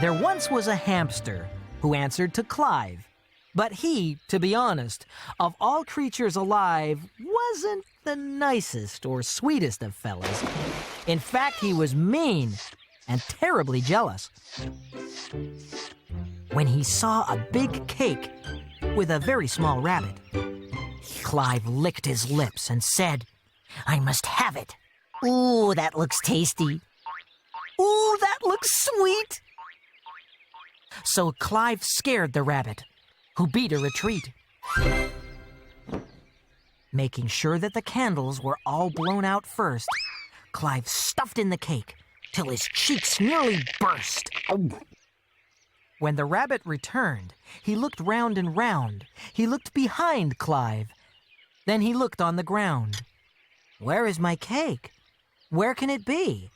There once was a hamster who answered to Clive. But he, to be honest, of all creatures alive, wasn't the nicest or sweetest of fellas. In fact, he was mean and terribly jealous. When he saw a big cake with a very small rabbit, Clive licked his lips and said, "I must have it. Ooh, that looks tasty. Ooh, that looks sweet." So Clive scared the rabbit, who beat a retreat. Making sure that the candles were all blown out first, Clive stuffed in the cake till his cheeks nearly burst. When the rabbit returned, he looked round and round. He looked behind Clive. Then he looked on the ground. "Where is my cake? Where can it be?"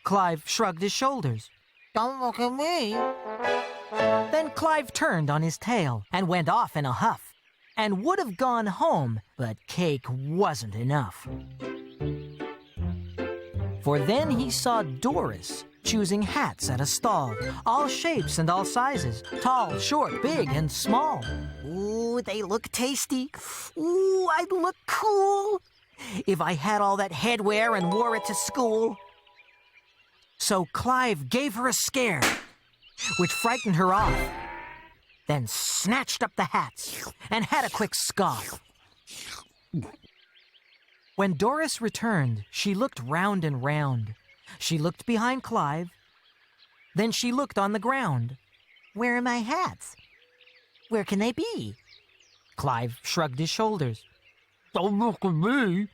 Clive shrugged his shoulders. "Don't look at me." Then Clive turned on his tail and went off in a huff, and would have gone home, but cake wasn't enough. For then he saw Doris choosing hats at a stall, all shapes and all sizes, tall, short, big, and small. Ooh, they look tasty. Ooh, I'd look cool if I had all that headwear and wore it to school. So Clive gave her a scare, which frightened her off, then snatched up the hats and had a quick scoff. When Doris returned, she looked round and round. She looked behind Clive. Then she looked on the ground. "Where are my hats? Where can they be?" Clive shrugged his shoulders. "Don't look at me."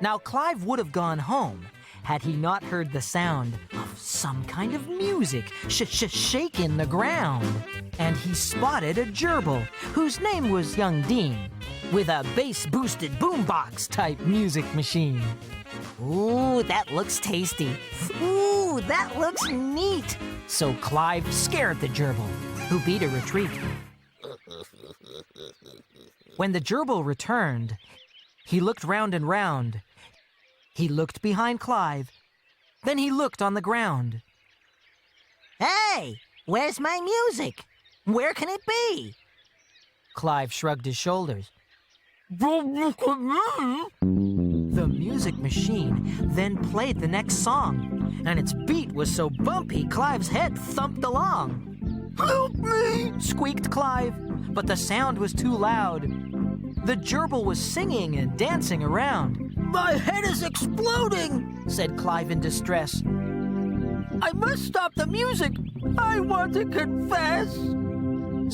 Now Clive would have gone home had he not heard the sound of some kind of music shaking the ground. And he spotted a gerbil, whose name was Young Dean, with a bass-boosted boombox type music machine. Ooh, that looks tasty. Ooh, that looks neat. So Clive scared the gerbil, who beat a retreat. When the gerbil returned, he looked round and round. He looked behind Clive. Then he looked on the ground. "Hey, where's my music? Where can it be?" Clive shrugged his shoulders. "Don't look at me." The music machine then played the next song, and its beat was so bumpy Clive's head thumped along. "Help me!" squeaked Clive, but the sound was too loud. The gerbil was singing and dancing around. "My head is exploding," said Clive in distress. "I must stop the music. I want to confess."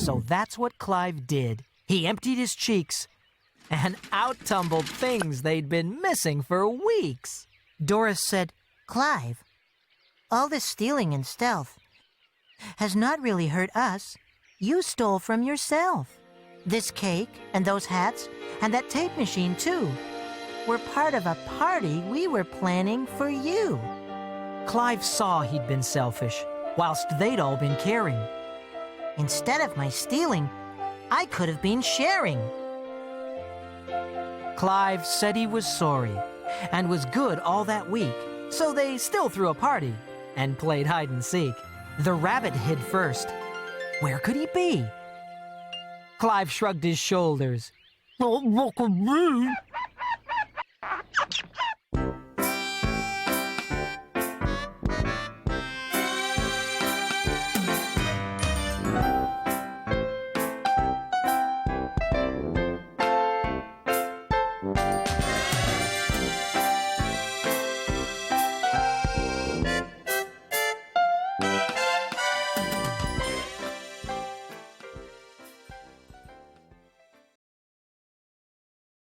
So that's what Clive did. He emptied his cheeks, and out tumbled things they'd been missing for weeks. Doris said, "Clive, all this stealing and stealth has not really hurt us. You stole from yourself. This cake and those hats and that tape machine too were part of a party we were planning for you." Clive saw he'd been selfish, whilst they'd all been caring. "Instead of my stealing, I could have been sharing." Clive said he was sorry and was good all that week, so they still threw a party and played hide and seek. The rabbit hid first. Where could he be? Clive shrugged his shoulders. "Don't look at me."